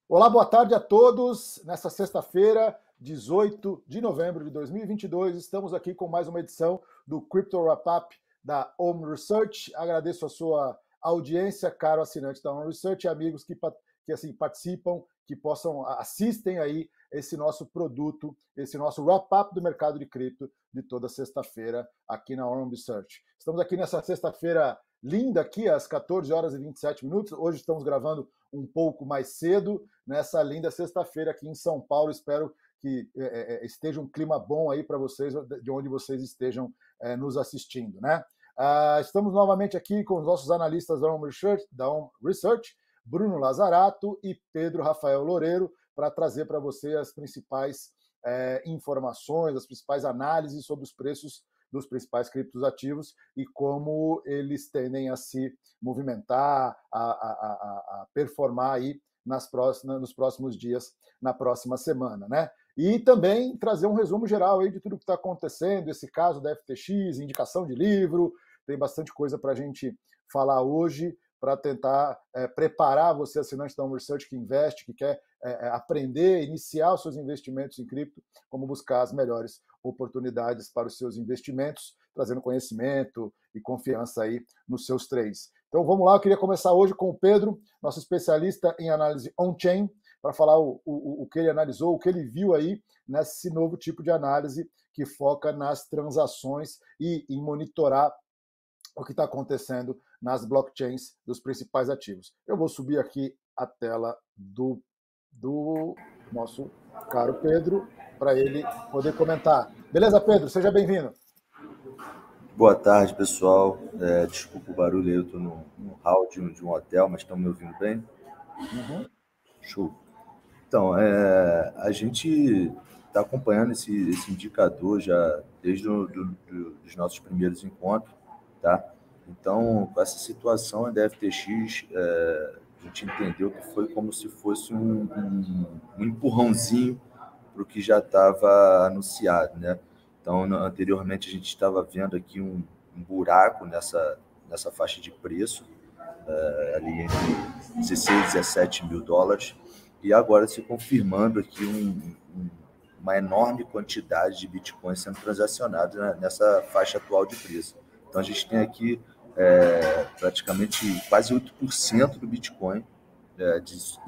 Olá, boa tarde a todos. Nessa sexta-feira, 18 de novembro de 2022, estamos aqui com mais uma edição do Crypto Wrap-Up da Home Research. Agradeço a sua audiência, caro assinante da Home Research, e amigos que assim, participam, que assistem aí esse nosso produto, esse nosso wrap-up do mercado de cripto de toda sexta-feira aqui na Home Research. Estamos aqui nessa sexta-feira linda aqui, às 14 horas e 27 minutos. Hoje estamos gravando um pouco mais cedo, nessa linda sexta-feira aqui em São Paulo. Espero que esteja um clima bom aí para vocês, de onde vocês estejam nos assistindo, né? Estamos novamente aqui com os nossos analistas da Home Research, Bruno Lazarato e Pedro Rafael Loureiro, para trazer para você as principais informações, as principais análises sobre os preços dos principais criptoativos e como eles tendem a se movimentar, a performar aí nos próximos dias, na próxima semana, né? E também trazer um resumo geral aí de tudo que está acontecendo, esse caso da FTX, indicação de livro, tem bastante coisa para a gente falar hoje, para tentar preparar você, assinante da Home Research, que investe, que quer aprender, iniciar os seus investimentos em cripto, como buscar as melhores oportunidades para os seus investimentos, trazendo conhecimento e confiança aí nos seus trades. Então vamos lá, eu queria começar hoje com o Pedro, nosso especialista em análise on-chain, para falar o que ele analisou, o que ele viu aí nesse novo tipo de análise que foca nas transações e em monitorar o que está acontecendo nas blockchains dos principais ativos. Eu vou subir aqui a tela do nosso caro Pedro, para ele poder comentar. Beleza, Pedro? Seja bem-vindo. Boa tarde, pessoal. Desculpa o barulho aí, eu estou no hall de um hotel, mas estão me ouvindo bem? Uhum. Show. Então, a gente está acompanhando esse indicador já desde os nossos primeiros encontros, tá? Então, com essa situação da FTX, a gente entendeu que foi como se fosse um empurrãozinho para o que já estava anunciado, né? Então, anteriormente, a gente estava vendo aqui um buraco nessa faixa de preço, ali entre 16 e 17 mil dólares, e agora se confirmando aqui uma enorme quantidade de bitcoins sendo transacionados nessa faixa atual de preço. Então, a gente tem aqui praticamente quase 8% do Bitcoin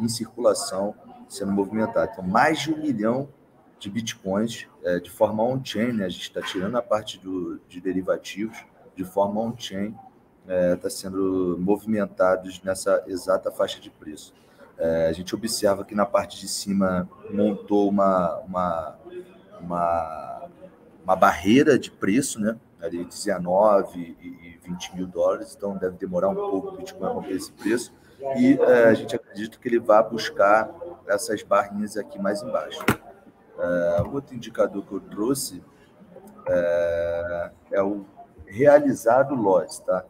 em circulação sendo movimentado. Então, mais de 1 milhão de bitcoins de forma on-chain, né? A gente está tirando a parte de derivativos, de forma on-chain, está sendo movimentados nessa exata faixa de preço. A gente observa que na parte de cima montou uma barreira de preço, né? Ali 19 e 20 mil dólares, então deve demorar um pouco o Bitcoin a romper esse preço, e a gente acredita que ele vai buscar essas barrinhas aqui mais embaixo. Outro indicador que eu trouxe é o realizado loss, tá?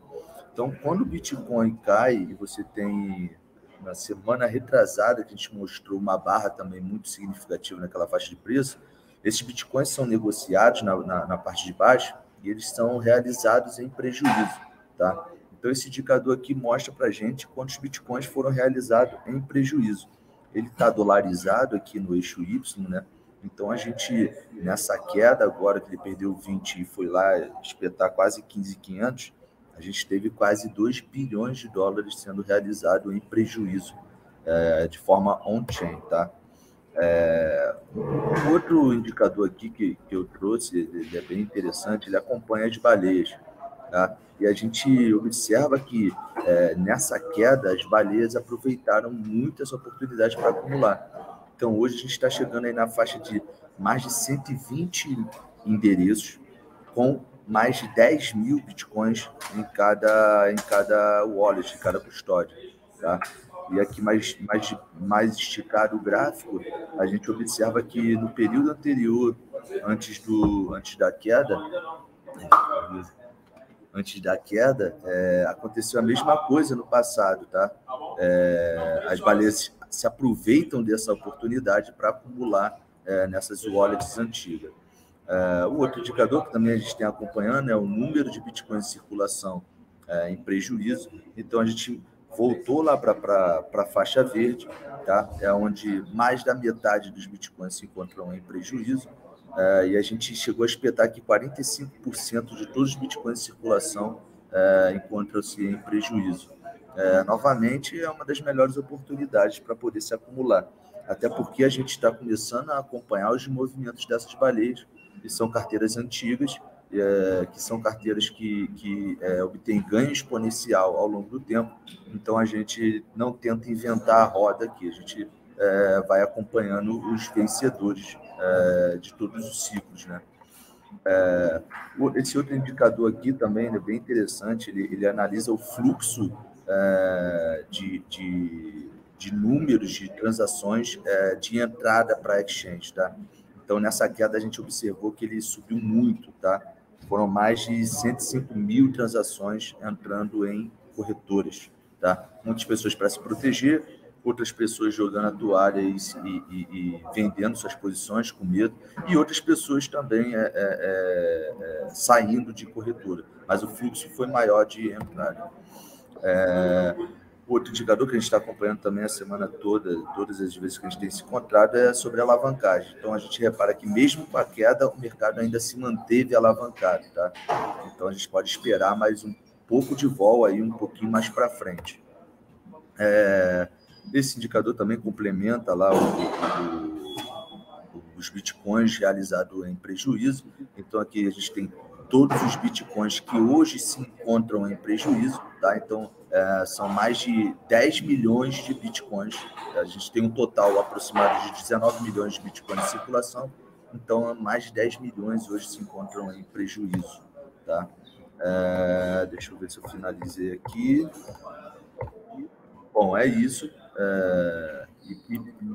Então, quando o Bitcoin cai e você tem, na semana retrasada, que a gente mostrou uma barra também muito significativa naquela faixa de preço, esses Bitcoins são negociados na parte de baixo e eles são realizados em prejuízo, tá? Então, esse indicador aqui mostra para a gente quantos Bitcoins foram realizados em prejuízo. Ele está dolarizado aqui no eixo Y, né? Então, a gente, nessa queda agora que ele perdeu 20 e foi lá espetar quase 15.500, a gente teve quase 2 bilhões de dólares sendo realizado em prejuízo de forma on-chain, tá? Outro indicador aqui que eu trouxe, ele é bem interessante, ele acompanha as baleias, tá? E a gente observa que nessa queda as baleias aproveitaram muitas oportunidades para acumular. Então hoje a gente está chegando aí na faixa de mais de 120 endereços com mais de 10 mil bitcoins em cada wallet, em cada custódia, tá? E aqui mais esticado o gráfico, a gente observa que no período anterior, antes da queda, aconteceu a mesma coisa no passado, tá? As baleias se aproveitam dessa oportunidade para acumular nessas wallets antigas. O outro indicador que também a gente tem acompanhando é o número de bitcoins em circulação em prejuízo. Então, a gente voltou lá para a faixa verde, tá? É onde mais da metade dos bitcoins se encontram em prejuízo, e a gente chegou a espetar que 45% de todos os bitcoins em circulação encontram-se em prejuízo. Novamente, é uma das melhores oportunidades para poder se acumular, até porque a gente está começando a acompanhar os movimentos dessas baleias, que são carteiras antigas, que são carteiras que obtêm ganho exponencial ao longo do tempo. Então, a gente não tenta inventar a roda aqui, a gente vai acompanhando os vencedores de todos os ciclos, né? Esse outro indicador aqui também é bem interessante, ele analisa o fluxo de números de transações de entrada para a exchange, tá? Então, nessa queda, a gente observou que ele subiu muito, tá? Foram mais de 105 mil transações entrando em corretoras, tá? Muitas pessoas para se proteger, outras pessoas jogando a toalha e vendendo suas posições com medo, e outras pessoas também saindo de corretora. Mas o fluxo foi maior de entrada. Outro indicador que a gente está acompanhando também a semana toda, todas as vezes que a gente tem se encontrado, é sobre a alavancagem. Então, a gente repara que mesmo com a queda, o mercado ainda se manteve alavancado, tá? Então, a gente pode esperar mais um pouco de vol aí, um pouquinho mais para frente. Esse indicador também complementa lá os bitcoins realizados em prejuízo. Então, aqui a gente tem todos os bitcoins que hoje se encontram em prejuízo, tá? Então, são mais de 10 milhões de bitcoins. A gente tem um total aproximado de 19 milhões de bitcoins em circulação. Então, mais de 10 milhões hoje se encontram em prejuízo, tá? Deixa eu ver se eu finalizei aqui. Bom, é isso.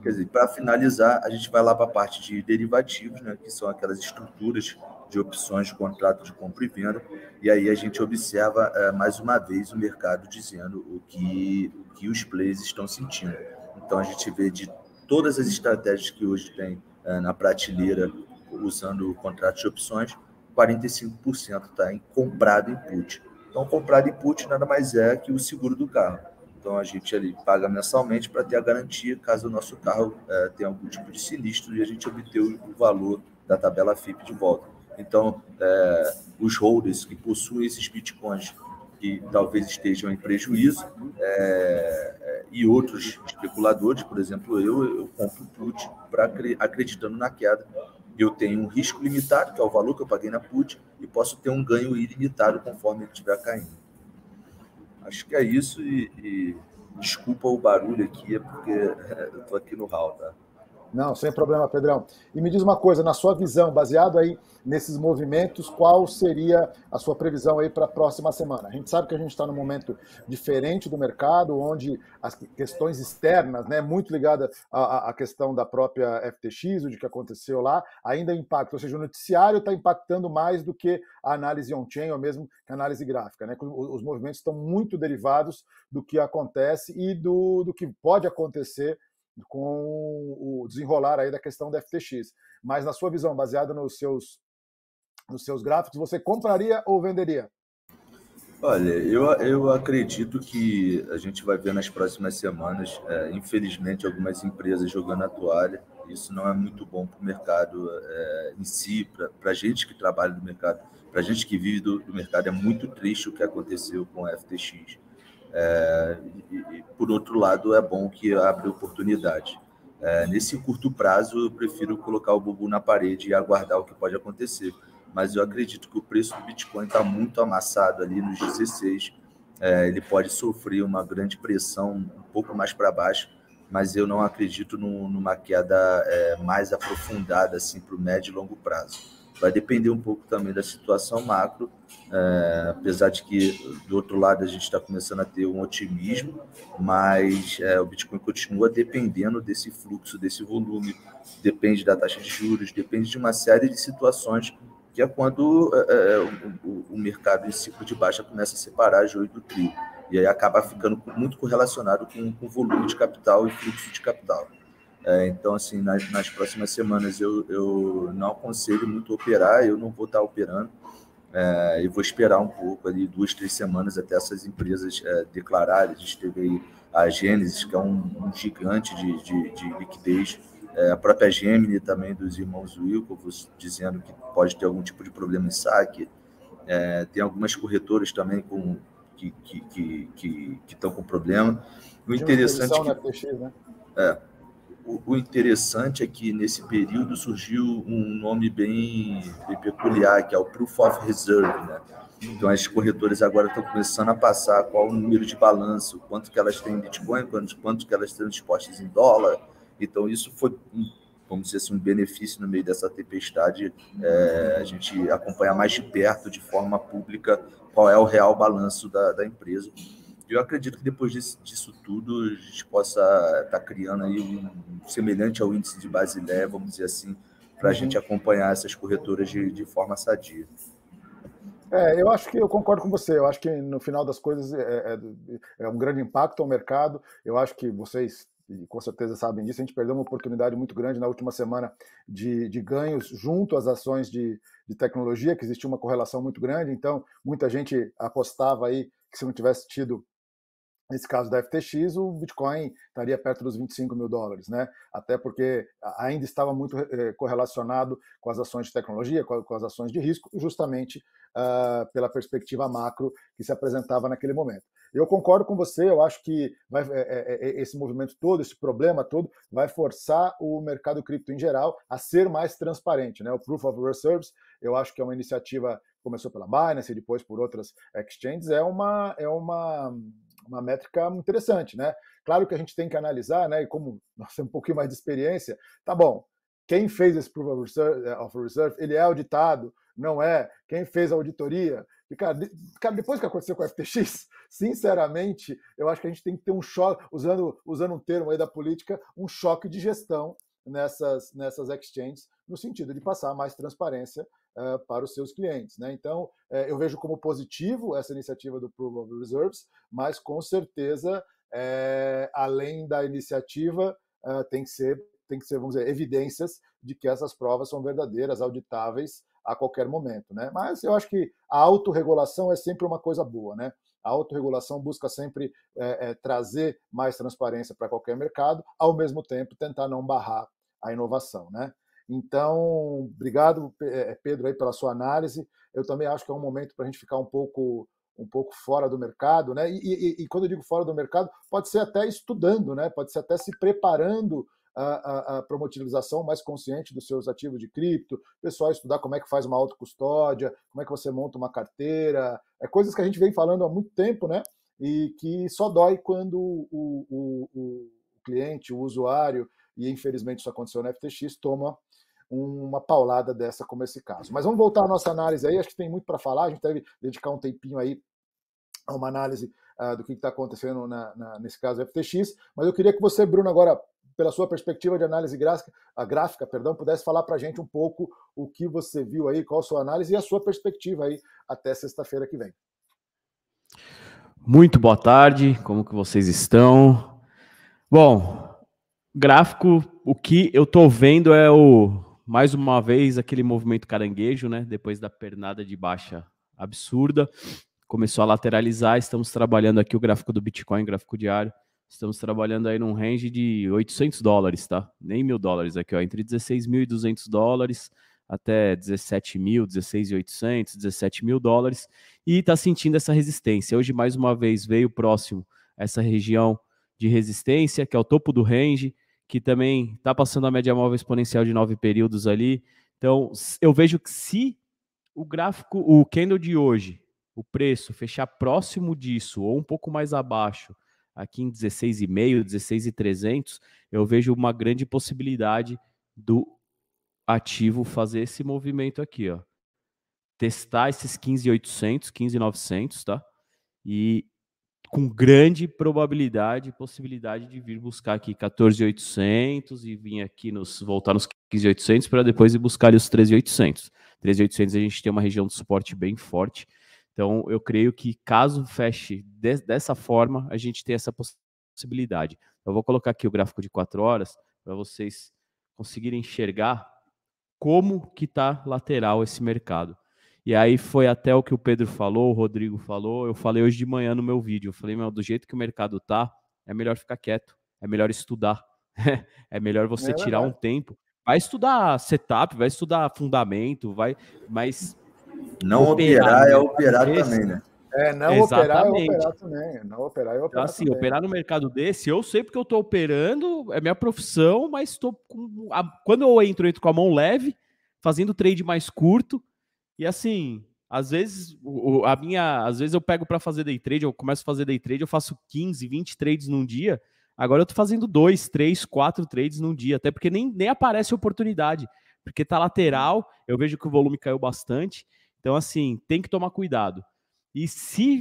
Quer dizer, para finalizar, a gente vai lá para a parte de derivativos, né, que são aquelas estruturas de opções de contrato de compra e venda, e aí a gente observa mais uma vez o mercado dizendo o que os players estão sentindo. Então, a gente vê de todas as estratégias que hoje tem na prateleira usando o contrato de opções, 45% está em comprado em put. Então, comprado em put nada mais é que o seguro do carro. Então, a gente ali paga mensalmente para ter a garantia, caso o nosso carro tenha algum tipo de sinistro, e a gente obter o valor da tabela FIP de volta. Então, os holders que possuem esses bitcoins que talvez estejam em prejuízo, e outros especuladores, por exemplo, eu compro put acreditando na queda. Eu tenho um risco limitado, que é o valor que eu paguei na put, e posso ter um ganho ilimitado conforme ele estiver caindo. Acho que é isso, e desculpa o barulho aqui, é porque eu estou aqui no hall, tá? Não, sem problema, Pedrão. E me diz uma coisa, na sua visão, baseado aí nesses movimentos, qual seria a sua previsão aí para a próxima semana? A gente sabe que a gente está num momento diferente do mercado, onde as questões externas, né, muito ligada à questão da própria FTX, o de que aconteceu lá, ainda impacta. Ou seja, o noticiário está impactando mais do que a análise on-chain ou mesmo a análise gráfica, né? Os movimentos estão muito derivados do que acontece e do que pode acontecer com o desenrolar aí da questão da FTX. Mas na sua visão, baseada nos seus gráficos, você compraria ou venderia? Olha, eu acredito que a gente vai ver nas próximas semanas, infelizmente, algumas empresas jogando a toalha. Isso não é muito bom para o mercado em si, para a gente que trabalha no mercado, para a gente que vive do mercado. É muito triste o que aconteceu com a FTX. E, por outro lado, é bom que abre oportunidade. Nesse curto prazo, eu prefiro colocar o bumbum na parede e aguardar o que pode acontecer. Mas eu acredito que o preço do Bitcoin está muito amassado ali nos 16. Ele pode sofrer uma grande pressão um pouco mais para baixo, mas eu não acredito numa queda mais aprofundada assim, para o médio e longo prazo. Vai depender um pouco também da situação macro, apesar de que, do outro lado, a gente está começando a ter um otimismo, mas o Bitcoin continua dependendo desse fluxo, desse volume, depende da taxa de juros, depende de uma série de situações, que é quando o mercado em ciclo de baixa começa a separar joio do trigo, e aí acaba ficando muito correlacionado com volume de capital e fluxo de capital. Então, assim, nas próximas semanas eu não aconselho muito operar, eu não vou estar operando, eu vou esperar um pouco, ali 2, 3 semanas até essas empresas declararem. A gente teve aí a Gênesis, que é um gigante de liquidez, a própria Gemini também, dos irmãos Winklevoss, dizendo que pode ter algum tipo de problema em saque. Tem algumas corretoras também que estão com problema. O interessante é que... FTX, né? O interessante é que nesse período surgiu um nome bem peculiar, que é o Proof of Reserve, né? Então as corretoras agora estão começando a passar qual o número de balanço, quanto que elas têm em Bitcoin, quanto que elas estão dispostas em dólar. Então isso foi, vamos dizer assim, um benefício no meio dessa tempestade, a gente acompanhar mais de perto, de forma pública, qual é o real balanço da empresa. Eu acredito que depois disso tudo a gente possa estar criando aí um semelhante ao índice de Basileia, vamos dizer assim, para a gente acompanhar essas corretoras de forma sadia. Eu acho que eu concordo com você. Eu acho que no final das coisas é um grande impacto ao mercado. Eu acho que vocês com certeza sabem disso. A gente perdeu uma oportunidade muito grande na última semana de ganhos junto às ações de tecnologia, que existia uma correlação muito grande. Então, muita gente apostava aí que se não tivesse tido, nesse caso da FTX, o Bitcoin estaria perto dos $25 mil, né? Até porque ainda estava muito correlacionado com as ações de tecnologia, com as ações de risco, justamente pela perspectiva macro que se apresentava naquele momento. Eu concordo com você, eu acho que esse movimento todo, esse problema todo, vai forçar o mercado cripto em geral a ser mais transparente, né? O Proof of Reserves, eu acho que é uma iniciativa que começou pela Binance e depois por outras exchanges, é uma métrica interessante, né? Claro que a gente tem que analisar, né? E como nós temos um pouquinho mais de experiência, tá bom, quem fez esse Proof of Reserve, ele é auditado, não é? Quem fez a auditoria? E, cara, depois que aconteceu com a FTX, sinceramente, eu acho que a gente tem que ter um choque, usando um termo aí da política, um choque de gestão nessas exchanges, no sentido de passar mais transparência para os seus clientes, né? Então, eu vejo como positivo essa iniciativa do Proof of Reserves, mas com certeza, além da iniciativa, tem que ser, vamos dizer, evidências de que essas provas são verdadeiras, auditáveis a qualquer momento, né? Mas eu acho que a autorregulação é sempre uma coisa boa, né? A autorregulação busca sempre trazer mais transparência para qualquer mercado, ao mesmo tempo tentar não barrar a inovação, né? Então, obrigado, Pedro, aí, pela sua análise. Eu também acho que é um momento para a gente ficar um pouco fora do mercado, né? E quando eu digo fora do mercado, pode ser até estudando, né? Pode ser até se preparando para uma utilização mais consciente dos seus ativos de cripto, o pessoal estudar como é que faz uma autocustódia, como é que você monta uma carteira, coisas que a gente vem falando há muito tempo, né? E que só dói quando o cliente, o usuário, e infelizmente isso aconteceu na FTX, toma uma paulada dessa como esse caso. Mas vamos voltar à nossa análise aí, acho que tem muito para falar, a gente deve dedicar um tempinho aí a uma análise do que está acontecendo nesse caso FTX, mas eu queria que você, Bruno, agora, pela sua perspectiva de análise gráfica, pudesse falar para a gente um pouco o que você viu aí, qual a sua análise e a sua perspectiva aí até sexta-feira que vem. Muito boa tarde, como que vocês estão? Bom, gráfico, o que eu tô vendo é mais uma vez aquele movimento caranguejo, né? Depois da pernada de baixa absurda, começou a lateralizar. Estamos trabalhando aqui o gráfico do Bitcoin, gráfico diário. Estamos trabalhando aí num range de $800, tá? Nem $1.000 aqui, ó, entre $16.200 até 17.000, 16.800, 17 mil dólares, e está sentindo essa resistência. Hoje, mais uma vez, veio próximo essa região de resistência, que é o topo do range, que também está passando a média móvel exponencial de 9 períodos ali. Então, eu vejo que se o gráfico, o candle de hoje, o preço fechar próximo disso, ou um pouco mais abaixo, aqui em 16,5, 16,300, eu vejo uma grande possibilidade do ativo fazer esse movimento aqui, ó. Testar esses 15.800, 15.900, tá? E com grande probabilidade e possibilidade de vir buscar aqui 14.800 e vir aqui voltar nos 15.800 para depois ir buscar ali os 13.800. 13.800 a gente tem uma região de suporte bem forte. Então, eu creio que caso feche dessa forma, a gente tem essa possibilidade. Eu vou colocar aqui o gráfico de 4 horas para vocês conseguirem enxergar como que está lateral esse mercado. E aí foi até o que o Pedro falou, o Rodrigo falou, eu falei hoje de manhã no meu vídeo, eu falei, do jeito que o mercado tá, é melhor ficar quieto, é melhor estudar, é melhor você tirar um verdade. tempo. Vai estudar setup, vai estudar fundamento, mas Não operar operar no é mercado operar desse, também, né? Não operar é exatamente. operar também. Não operar é Então, operar assim, também. operar no mercado desse, eu sei porque eu tô operando, é minha profissão, mas estou com. Quando eu entro com a mão leve, fazendo trade mais curto, e assim, às vezes às vezes eu pego para fazer day trade, eu começo a fazer day trade, eu faço 15, 20 trades num dia. Agora eu tô fazendo 2, 3, 4 trades num dia, até porque nem aparece oportunidade, porque tá lateral, eu vejo que o volume caiu bastante. Então, assim, tem que tomar cuidado. E se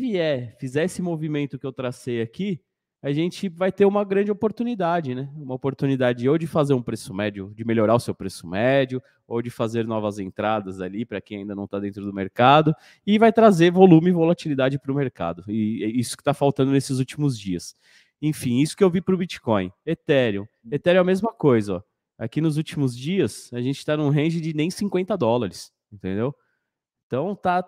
fizer esse movimento que eu tracei aqui, a gente vai ter uma grande oportunidade, né? Uma oportunidade ou de fazer um preço médio, de melhorar o seu preço médio, ou de fazer novas entradas ali para quem ainda não está dentro do mercado, e vai trazer volume e volatilidade para o mercado. E é isso que está faltando nesses últimos dias. Enfim, isso que eu vi para o Bitcoin. Ethereum. Ethereum é a mesma coisa, ó. Aqui nos últimos dias, a gente está num range de nem $50, entendeu? Então tá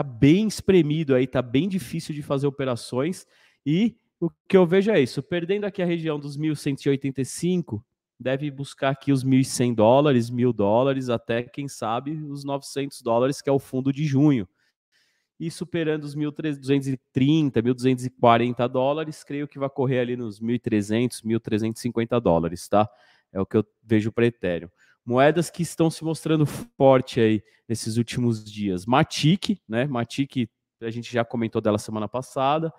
bem espremido aí, tá bem difícil de fazer operações, e o que eu vejo é isso, perdendo aqui a região dos 1.185, deve buscar aqui os $1.100, $1.000, até quem sabe os $900, que é o fundo de junho. E superando os 1.230, $1.240, creio que vai correr ali nos 1.300, $1.350, tá? É o que eu vejo para Ethereum. Moedas que estão se mostrando forte aí nesses últimos dias. Matic, né? Matic, a gente já comentou dela semana passada.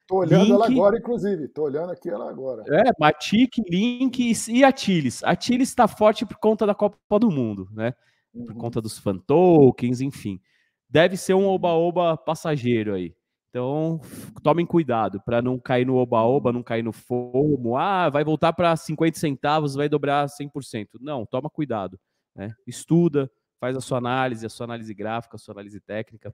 Tô olhando ela agora, inclusive. Tô olhando aqui ela agora. Matic, Link e Atilis. Atilis está forte por conta da Copa do Mundo, né? Por conta dos fan tokens, enfim. Deve ser um oba-oba passageiro aí. Então, tomem cuidado para não cair no oba-oba, não cair no FOMO. Vai voltar para 50 centavos, vai dobrar 100%. Não, toma cuidado, né? Estuda, faz a sua análise gráfica, a sua análise técnica.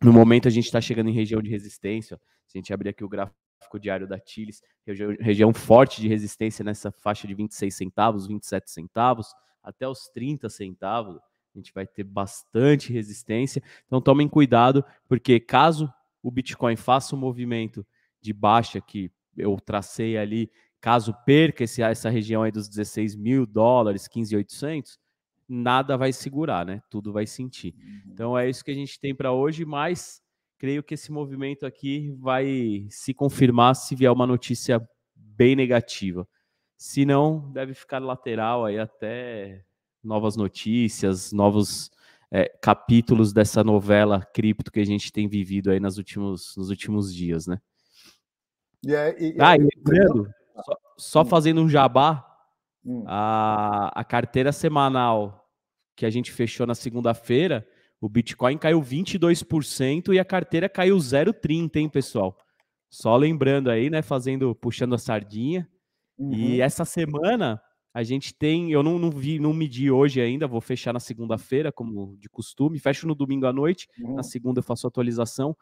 No momento, a gente está chegando em região de resistência. Se a gente abrir aqui o gráfico diário da Atilis, região forte de resistência nessa faixa de 26 centavos, 27 centavos, até os 30 centavos. A gente vai ter bastante resistência. Então, tomem cuidado, porque caso o Bitcoin faça um movimento de baixa que eu tracei ali, caso perca essa região aí dos $16.000, 15.800, nada vai segurar, né? Tudo vai sentir. Então, é isso que a gente tem para hoje, mas creio que esse movimento aqui vai se confirmar se vier uma notícia bem negativa. Se não, deve ficar lateral aí até novas notícias, novos capítulos dessa novela cripto que a gente tem vivido aí nos últimos dias, né? Lembrando, só fazendo um jabá, a carteira semanal que a gente fechou na segunda-feira, o Bitcoin caiu 22% e a carteira caiu 0,30, hein, pessoal? Só lembrando aí, né, puxando a sardinha. E essa semana a gente tem, eu não medi hoje ainda, vou fechar na segunda-feira, como de costume, fecho no domingo à noite, na segunda eu faço atualização.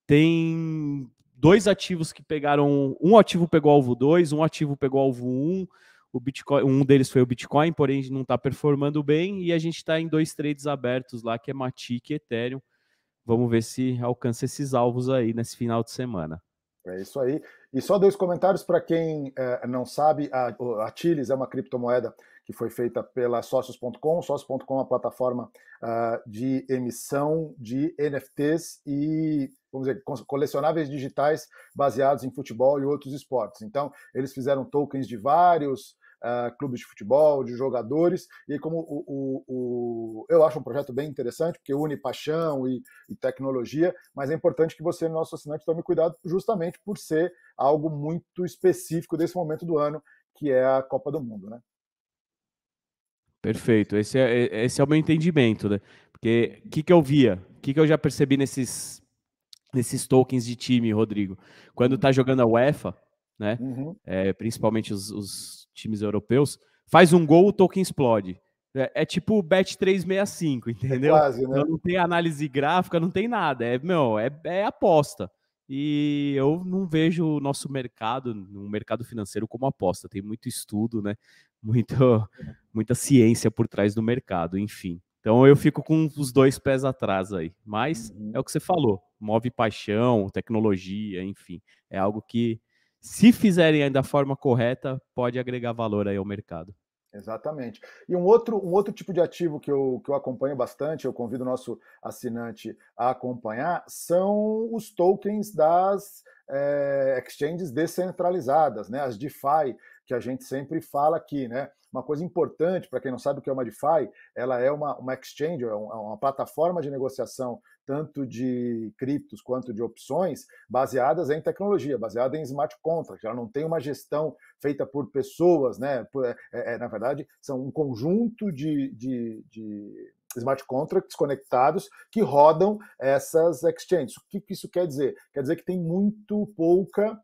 Tem 2 ativos que pegaram, um ativo pegou alvo 2, um ativo pegou alvo 1, o Bitcoin, um deles foi o Bitcoin, porém não está performando bem, e a gente está em 2 trades abertos lá, que é Matic e Ethereum. Vamos ver se alcança esses alvos aí nesse final de semana. É isso aí. E só 2 comentários para quem não sabe, a Atilis é uma criptomoeda que foi feita pela Socios.com. Socios.com é uma plataforma de emissão de NFTs e, vamos dizer, colecionáveis digitais baseados em futebol e outros esportes. Então, eles fizeram tokens de vários clubes de futebol, de jogadores, e como eu acho um projeto bem interessante, porque une paixão e tecnologia, mas é importante que você, nosso assinante, tome cuidado justamente por ser algo muito específico desse momento do ano, que é a Copa do Mundo, né? Perfeito, esse é o meu entendimento, né? Porque o que eu via, o que eu já percebi nesses tokens de time, Rodrigo? Quando tá jogando a UEFA, né? Principalmente os times europeus, faz um gol, o token explode. É tipo o Bet365, entendeu? Quase, né? Não tem análise gráfica, não tem nada. É aposta. E eu não vejo o nosso mercado, no mercado financeiro, como aposta. Tem muito estudo, né? Muita ciência por trás do mercado, enfim. Então eu fico com os 2 pés atrás aí. Mas é o que você falou, move paixão, tecnologia, enfim. É algo que se fizerem da forma correta, pode agregar valor aí ao mercado. Exatamente. E um outro tipo de ativo que eu acompanho bastante, eu convido o nosso assinante a acompanhar, são os tokens das exchanges descentralizadas, né? As DeFi, que a gente sempre fala aqui, né? Uma coisa importante, para quem não sabe o que é uma DeFi, ela é uma exchange, é uma plataforma de negociação tanto de criptos quanto de opções, baseadas em tecnologia, baseada em smart contracts. Ela não tem uma gestão feita por pessoas, né? Na verdade, são um conjunto de smart contracts conectados que rodam essas exchanges. O que isso quer dizer? Quer dizer que tem muito pouca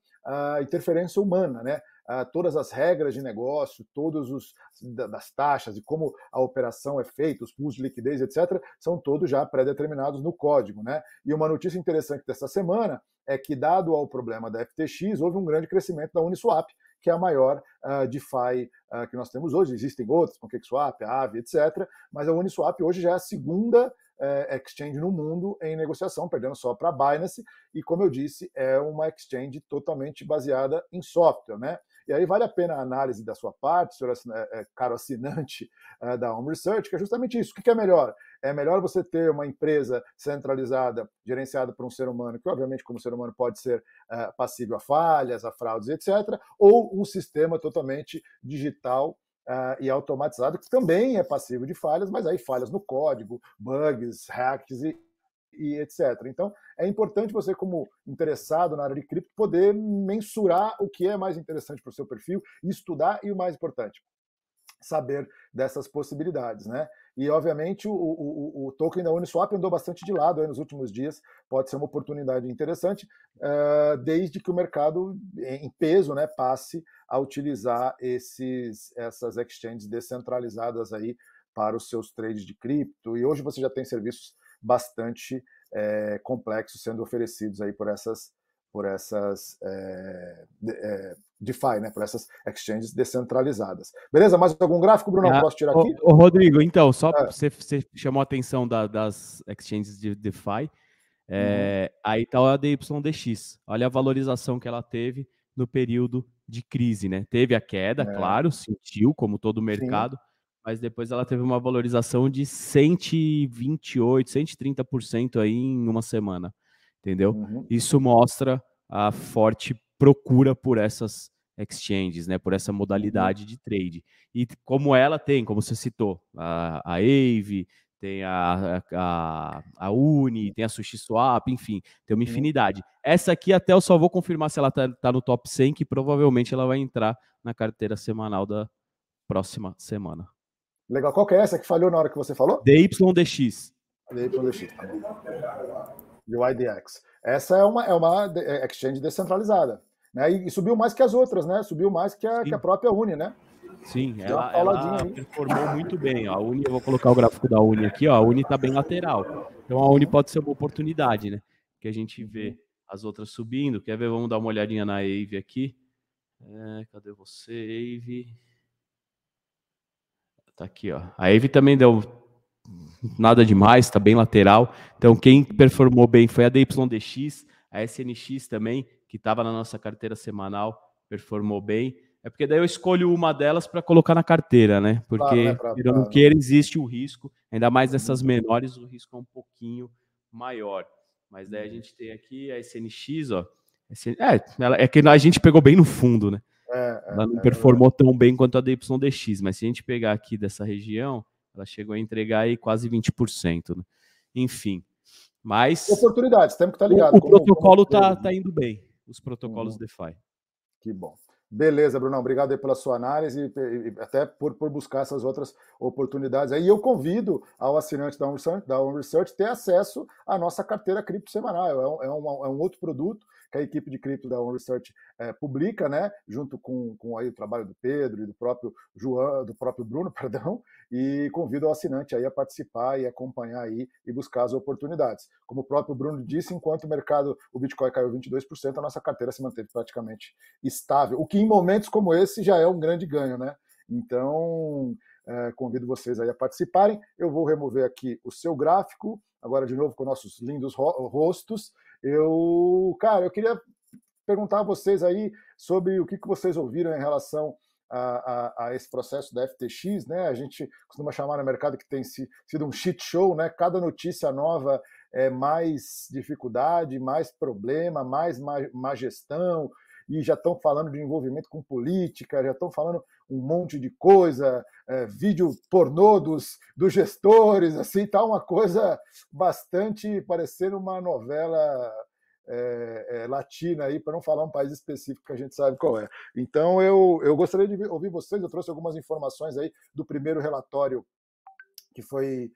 interferência humana, né? Todas as regras de negócio, das taxas e como a operação é feita, os pools de liquidez, etc., são todos já pré-determinados no código, né? E uma notícia interessante dessa semana é que, dado ao problema da FTX, houve um grande crescimento da Uniswap, que é a maior DeFi que nós temos hoje. Existem outros, PancakeSwap, Aave, etc., mas a Uniswap hoje já é a segunda exchange no mundo em negociação, perdendo só para a Binance, e como eu disse, é uma exchange totalmente baseada em software, né? E aí vale a pena a análise da sua parte, senhor caro assinante da Home Research, que é justamente isso. O que é melhor? É melhor você ter uma empresa centralizada, gerenciada por um ser humano, que obviamente como ser humano pode ser passível a falhas, a fraudes, etc., ou um sistema totalmente digital e automatizado, que também é passível de falhas, mas aí falhas no código, bugs, hacks e etc. Então, é importante você, como interessado na área de cripto, poder mensurar o que é mais interessante para o seu perfil, estudar e, o mais importante, saber dessas possibilidades, né? E, obviamente, o token da Uniswap andou bastante de lado aí nos últimos dias, pode ser uma oportunidade interessante, desde que o mercado, em peso, né, passe a utilizar essas exchanges descentralizadas aí para os seus trades de cripto. E hoje você já tem serviços bastante complexos sendo oferecidos aí por essas DeFi, né, por essas exchanges descentralizadas. Beleza? Mais algum gráfico, Bruno? Posso tirar aqui? Ô, Rodrigo, então, só você chamou a atenção das exchanges de DeFi. Aí tá a DYDX. Olha a valorização que ela teve no período de crise, né? Teve a queda, claro, sentiu, como todo o mercado, mas depois ela teve uma valorização de 128%, 130% aí em uma semana, entendeu? Isso mostra a forte procura por essas exchanges, né? Por essa modalidade de trade. E como ela tem, como você citou, a Aave, tem a Uni, tem a SushiSwap, enfim, tem uma infinidade. Essa aqui até eu só vou confirmar se ela tá no top 100, que provavelmente ela vai entrar na carteira semanal da próxima semana. Legal. Qual que é essa que falhou na hora que você falou? DYDX. DYDX, tá bom. UIDX. Essa é uma exchange descentralizada, né? E subiu mais que as outras, né? Subiu mais que a própria Uni, né? Sim, ela performou muito bem. A Uni, eu vou colocar o gráfico da Uni aqui, ó. A Uni está bem lateral. Então a Uni pode ser uma oportunidade, né? Que a gente vê as outras subindo. Quer ver? Vamos dar uma olhadinha na Aave aqui. Cadê você, Aave? Tá aqui, ó. A Aave também deu nada demais, está bem lateral. Então quem performou bem foi a DYDX, a SNX também, que estava na nossa carteira semanal, performou bem. É porque daí eu escolho uma delas para colocar na carteira, né? Porque não queira, existe o risco, ainda mais nessas menores, o risco é um pouquinho maior. Mas daí a gente tem aqui a SNX, ó. É que a gente pegou bem no fundo, né? Ela não performou tão bem quanto a DYDX, mas se a gente pegar aqui dessa região, ela chegou a entregar aí quase 20%, né? Enfim. Mas oportunidades, temos que estar ligado. O protocolo tá indo bem, os protocolos DeFi. Que bom. Beleza, Brunão, obrigado aí pela sua análise e até por buscar essas outras oportunidades. Aí eu convido ao assinante da Home Research ter acesso à nossa carteira cripto semanal. É um outro produto que a equipe de cripto da Home Research publica, né, junto com aí o trabalho do Pedro e do próprio Bruno, perdão, e convido o assinante aí a participar e acompanhar aí e buscar as oportunidades. Como o próprio Bruno disse, enquanto o Bitcoin caiu 22%, a nossa carteira se manteve praticamente estável, o que em momentos como esse já é um grande ganho, né? Então, convido vocês aí a participarem. Eu vou remover aqui o seu gráfico, agora de novo com nossos lindos rostos. Eu queria perguntar a vocês aí sobre o que vocês ouviram em relação a esse processo da FTX, né? A gente costuma chamar no mercado que tem sido um shit show, né? Cada notícia nova é mais dificuldade, mais problema, mais má gestão, e já estão falando de envolvimento com política, já estão falando um monte de coisa, vídeo pornô dos gestores, assim, tá uma coisa bastante parecendo uma novela latina aí, para não falar um país específico que a gente sabe qual é. Então eu gostaria de ouvir vocês, eu trouxe algumas informações aí do primeiro relatório que foi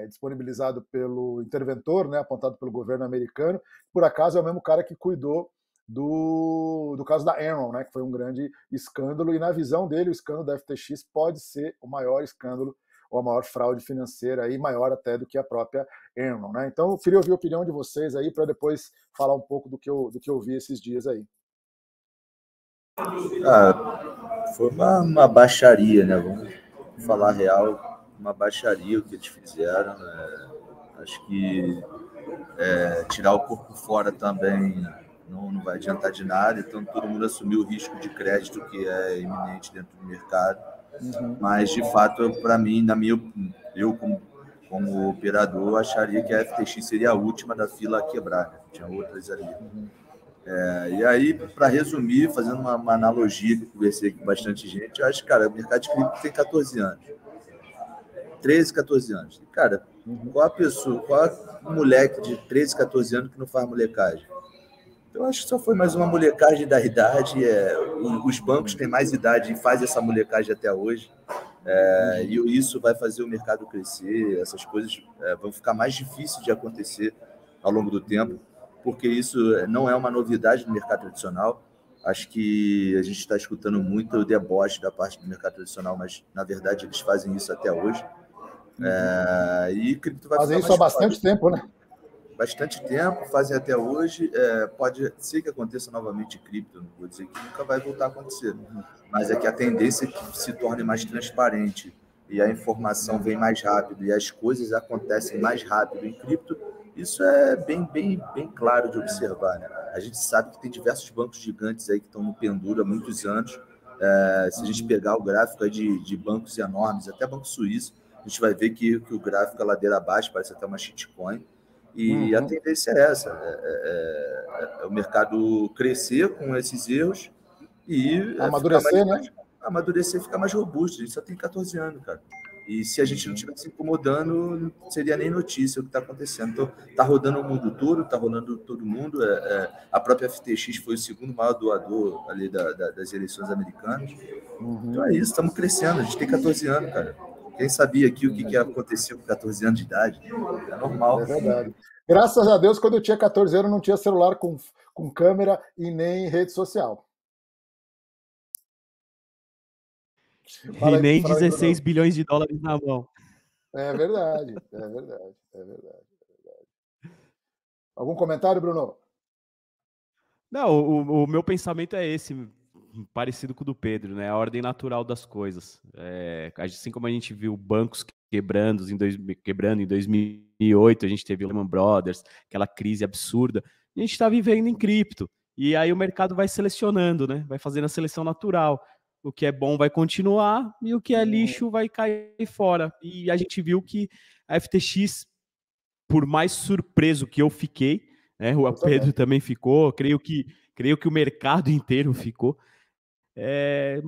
disponibilizado pelo interventor, né, apontado pelo governo americano. Por acaso é o mesmo cara que cuidou do caso da Enron, né, que foi um grande escândalo, e na visão dele o escândalo da FTX pode ser o maior escândalo ou a maior fraude financeira, aí, maior até do que a própria Enron, né? Então eu queria ouvir a opinião de vocês aí para depois falar um pouco do que eu vi esses dias aí. Foi uma baixaria, né? Vamos falar real, uma baixaria o que eles fizeram. Acho que tirar o corpo fora também não vai adiantar de nada, então todo mundo assumiu o risco de crédito que é iminente dentro do mercado. Mas, de fato, para mim, eu como operador, acharia que a FTX seria a última da fila a quebrar, né? Tinha outras ali. E aí, para resumir, fazendo uma analogia que eu conversei com bastante gente, eu acho que, cara, o mercado de cripto tem 14 anos. 13, 14 anos. E, cara, qual a moleque de 13, 14 anos que não faz molecagem? Eu acho que só foi mais uma molecagem da idade. Os bancos têm mais idade e fazem essa molecagem até hoje. E isso vai fazer o mercado crescer. Essas coisas vão ficar mais difíceis de acontecer ao longo do tempo, porque isso não é uma novidade no mercado tradicional. Acho que a gente está escutando muito o deboche da parte do mercado tradicional, mas, na verdade, eles fazem isso até hoje. E cripto vai fazem isso há bastante tempo, né? Bastante tempo, fazem até hoje. Pode ser que aconteça novamente cripto, não vou dizer que nunca vai voltar a acontecer, mas é que a tendência é que se torne mais transparente e a informação vem mais rápido e as coisas acontecem mais rápido em cripto. Isso é bem claro de observar, né? A gente sabe que tem diversos bancos gigantes aí que estão no pendura há muitos anos. Se a gente pegar o gráfico aí de bancos enormes, até banco suíço, a gente vai ver que o gráfico é ladeira abaixo, parece até uma shitcoin. E a tendência é essa, o mercado crescer com esses erros e amadurecer, né? Amadurecer e ficar mais robusto. A gente só tem 14 anos, cara. E se a gente não estivesse incomodando, não seria nem notícia o que está acontecendo. Então, está rodando o mundo todo, está rolando todo mundo. A própria FTX foi o segundo maior doador ali das eleições americanas. Então é isso, estamos crescendo. A gente tem 14 anos, cara. Quem sabia aqui o que aconteceu com 14 anos de idade? É normal. É verdade. Graças a Deus, quando eu tinha 14 anos, não tinha celular com câmera e nem rede social. E nem 16 bilhões de dólares na mão. É verdade. Algum comentário, Bruno? Não, o meu pensamento é esse, parecido com o do Pedro, né? A ordem natural das coisas. Assim como a gente viu bancos quebrando em 2008, a gente teve o Lehman Brothers, aquela crise absurda. A gente está vivendo em cripto. E aí o mercado vai selecionando, né? Vai fazendo a seleção natural. O que é bom vai continuar e o que é lixo vai cair fora. E a gente viu que a FTX, por mais surpreso que eu fiquei, né? O Pedro também ficou, creio que o mercado inteiro ficou,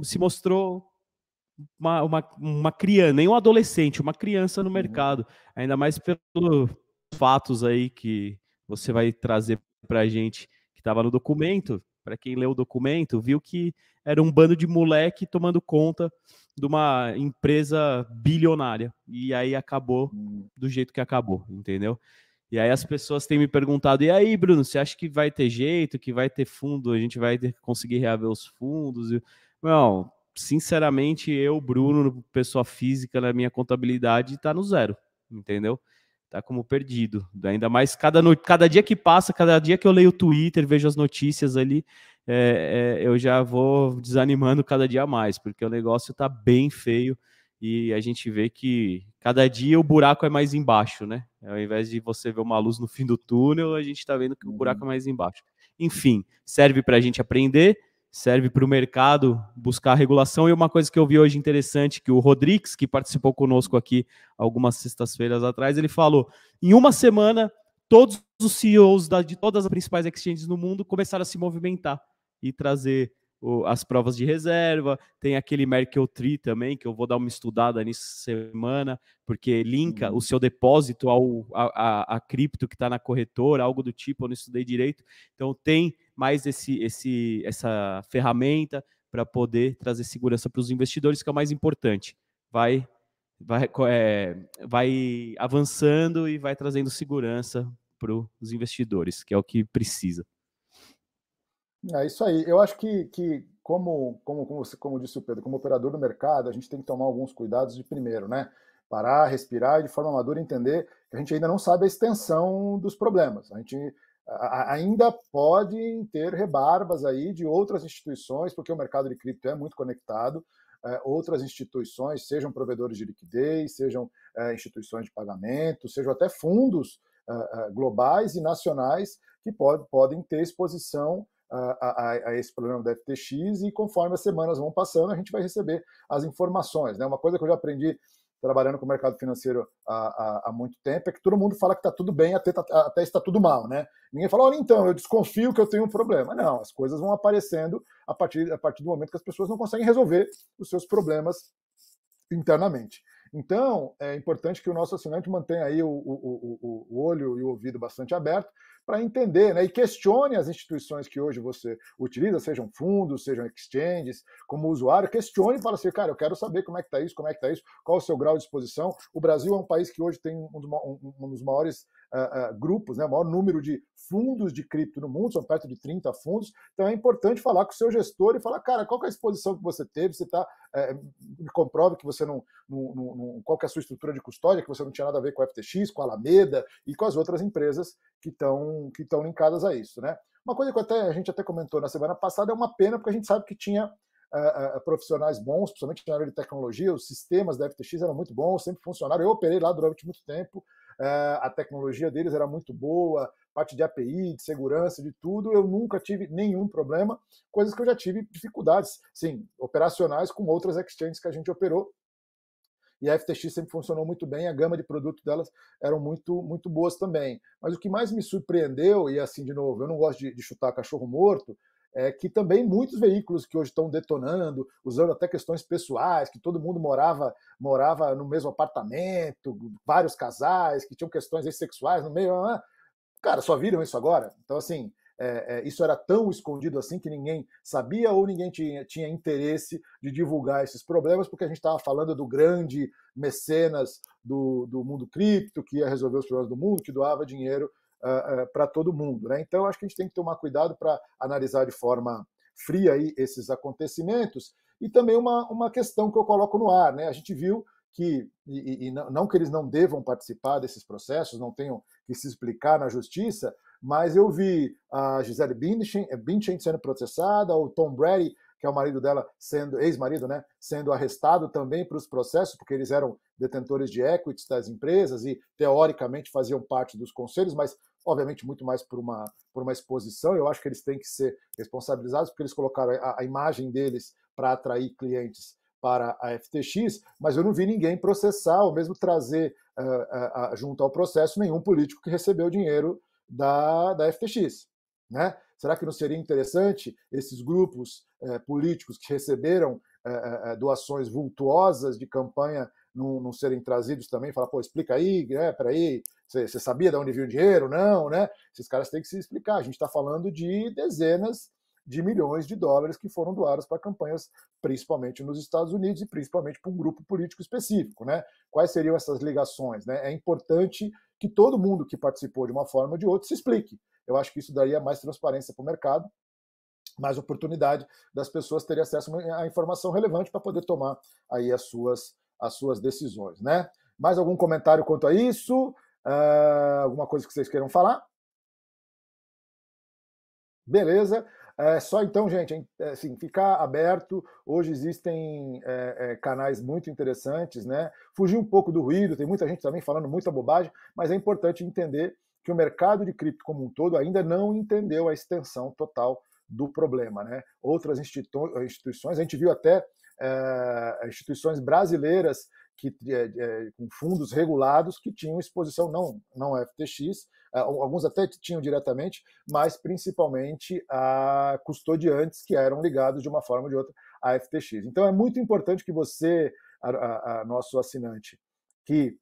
se mostrou uma criança, nem um adolescente, uma criança no mercado, ainda mais pelos fatos aí que você vai trazer para a gente, que estava no documento. Para quem leu o documento, viu que era um bando de moleque tomando conta de uma empresa bilionária, e aí acabou do jeito que acabou, entendeu? E aí as pessoas têm me perguntado, e aí, Bruno, você acha que vai ter jeito, que vai ter fundo, a gente vai conseguir reaver os fundos? Não, sinceramente, eu, Bruno, pessoa física, na minha contabilidade, tá no zero, entendeu? Tá como perdido. Ainda mais cada dia que passa, cada dia que eu leio o Twitter, vejo as notícias ali, eu já vou desanimando cada dia mais, porque o negócio tá bem feio e a gente vê que cada dia o buraco é mais embaixo, né? Ao invés de você ver uma luz no fim do túnel, a gente tá vendo que o buraco é mais embaixo. Enfim, serve para a gente aprender, serve para o mercado buscar a regulação. E uma coisa que eu vi hoje interessante, que o Rodrigues, que participou conosco aqui algumas sextas-feiras atrás, ele falou, em uma semana, todos os CEOs de todas as principais exchanges no mundo começaram a se movimentar e trazer as provas de reserva. Tem aquele Merkle Tree também, que eu vou dar uma estudada nisso semana, porque linka o seu depósito a cripto que está na corretora, algo do tipo, eu não estudei direito. Então tem mais essa ferramenta para poder trazer segurança para os investidores, que é o mais importante. Vai avançando e vai trazendo segurança para os investidores, que é o que precisa. É isso aí. Eu acho que como disse o Pedro, como operador do mercado, a gente tem que tomar alguns cuidados de primeiro, né? Parar, respirar e de forma madura entender que a gente ainda não sabe a extensão dos problemas. A gente ainda pode ter rebarbas aí de outras instituições, porque o mercado de cripto é muito conectado, outras instituições, sejam provedores de liquidez, sejam instituições de pagamento, sejam até fundos globais e nacionais que podem ter exposição a esse problema da FTX, e conforme as semanas vão passando, a gente vai receber as informações, né? Uma coisa que eu já aprendi trabalhando com o mercado financeiro há muito tempo é que todo mundo fala que está tudo bem até está tudo mal, né? Ninguém fala, olha, então, eu desconfio que eu tenho um problema. Não, as coisas vão aparecendo a partir do momento que as pessoas não conseguem resolver os seus problemas internamente. Então, é importante que o nosso assinante mantenha aí o olho e o ouvido bastante aberto para entender, né, e questione as instituições que hoje você utiliza, sejam fundos, sejam exchanges, como usuário, questione e fala assim, cara, eu quero saber como é que está isso, qual é o seu grau de exposição. O Brasil é um país que hoje tem um dos maiores grupos, né, o maior número de fundos de cripto no mundo, são perto de 30 fundos, então é importante falar com o seu gestor e falar, cara, qual que é a exposição que você teve, você está, me comprove que você qual que é a sua estrutura de custódia, que você não tinha nada a ver com a FTX, com a Alameda e com as outras empresas que estão linkadas a isso, né? Uma coisa que a gente até comentou na semana passada, é uma pena, porque a gente sabe que tinha profissionais bons, principalmente na área de tecnologia, os sistemas da FTX eram muito bons, sempre funcionaram, eu operei lá durante muito tempo, a tecnologia deles era muito boa, parte de API, de segurança, de tudo, eu nunca tive nenhum problema, coisas que eu já tive dificuldades, sim, operacionais com outras exchanges que a gente operou, e a FTX sempre funcionou muito bem, a gama de produtos delas eram muito, muito boas também. Mas o que mais me surpreendeu, e assim, de novo, eu não gosto de chutar cachorro morto, é que também muitos veículos que hoje estão detonando, usando até questões pessoais, que todo mundo morava no mesmo apartamento, vários casais, que tinham questões sexuais no meio, cara, só viram isso agora? Então, assim, isso era tão escondido assim que ninguém sabia ou ninguém tinha interesse de divulgar esses problemas, porque a gente estava falando do grande mecenas do mundo cripto, que ia resolver os problemas do mundo, que doava dinheiro para todo mundo, né? Então, acho que a gente tem que tomar cuidado para analisar de forma fria aí esses acontecimentos. E também uma questão que eu coloco no ar, né? A gente viu que, e não que eles não devam participar desses processos, não tenham que se explicar na justiça, mas eu vi a Gisele Bündchen sendo processada, o Tom Brady, que é o marido dela, ex-marido, né, sendo arrestado também para os processos, porque eles eram detentores de equities das empresas e, teoricamente, faziam parte dos conselhos, mas, obviamente, muito mais por uma exposição. Eu acho que eles têm que ser responsabilizados, porque eles colocaram a imagem deles para atrair clientes para a FTX, mas eu não vi ninguém processar ou mesmo trazer junto ao processo nenhum político que recebeu dinheiro da FTX, né? Será que não seria interessante esses grupos políticos que receberam doações vultuosas de campanha não serem trazidos também? Falar, pô, explica aí, né? Peraí, você sabia de onde viu o dinheiro? Não, né? Esses caras têm que se explicar. A gente está falando de dezenas de milhões de dólares que foram doados para campanhas, principalmente nos Estados Unidos e principalmente para um grupo político específico, né? Quais seriam essas ligações, né? É importante que todo mundo que participou de uma forma ou de outra se explique. Eu acho que isso daria mais transparência para o mercado, mais oportunidade das pessoas terem acesso à informação relevante para poder tomar aí as suas decisões, né? Mais algum comentário quanto a isso? Alguma coisa que vocês queiram falar? Beleza. Só então, gente, assim, ficar aberto. Hoje existem canais muito interessantes, né? Fugir um pouco do ruído, tem muita gente também falando muita bobagem, mas é importante entender que o mercado de cripto como um todo ainda não entendeu a extensão total do problema, né? Outras instituições, a gente viu até instituições brasileiras com fundos regulados que tinham exposição, não FTX, alguns até tinham diretamente, mas principalmente a custodiantes que eram ligados de uma forma ou de outra à FTX. Então é muito importante que você, nosso assinante, que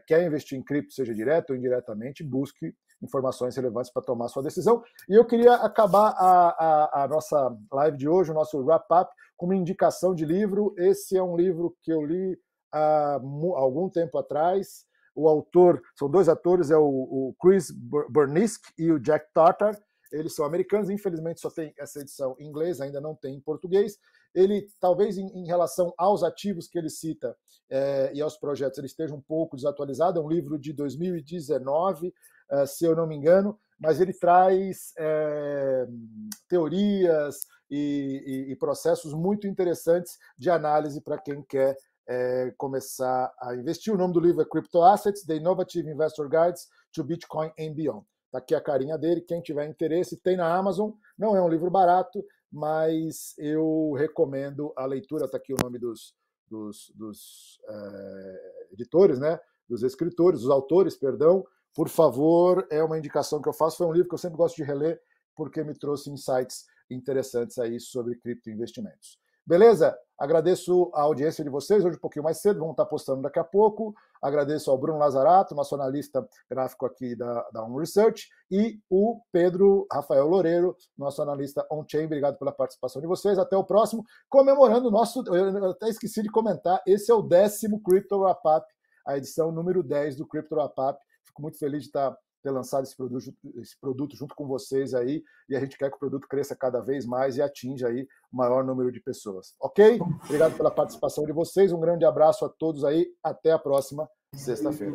quer investir em cripto, seja direto ou indiretamente, busque informações relevantes para tomar sua decisão. E eu queria acabar a nossa live de hoje, o nosso wrap-up, com uma indicação de livro. Esse é um livro que eu li há algum tempo atrás. O autor, são dois atores, é o Chris Burnisk e o Jack Tartar. Eles são americanos, infelizmente só tem essa edição em inglês, ainda não tem em português. Ele, talvez em relação aos ativos que ele cita e aos projetos, ele esteja um pouco desatualizado. É um livro de 2019, se eu não me engano, mas ele traz teorias e processos muito interessantes de análise para quem quer começar a investir. O nome do livro é Crypto Assets, The Innovative Investor Guides to Bitcoin and Beyond. Está aqui a carinha dele, quem tiver interesse, tem na Amazon. Não é um livro barato, mas eu recomendo a leitura. Está aqui o nome dos editores, né? Dos escritores, dos autores, perdão. Por favor, é uma indicação que eu faço. Foi um livro que eu sempre gosto de reler, porque me trouxe insights interessantes aí sobre criptoinvestimentos. Beleza? Agradeço a audiência de vocês, hoje um pouquinho mais cedo, vamos estar postando daqui a pouco. Agradeço ao Bruno Lazarato, nosso analista gráfico aqui da Home Research, e o Pedro Rafael Loureiro, nosso analista on-chain. Obrigado pela participação de vocês. Até o próximo. Comemorando o nosso... Eu até esqueci de comentar, esse é o 10º Crypto Wrap-Up, a edição número 10 do Crypto Wrap-Up. Fico muito feliz de ter lançado esse produto junto com vocês aí, e a gente quer que o produto cresça cada vez mais e atinja aí o maior número de pessoas. Ok? Obrigado pela participação de vocês, um grande abraço a todos aí, até a próxima sexta-feira.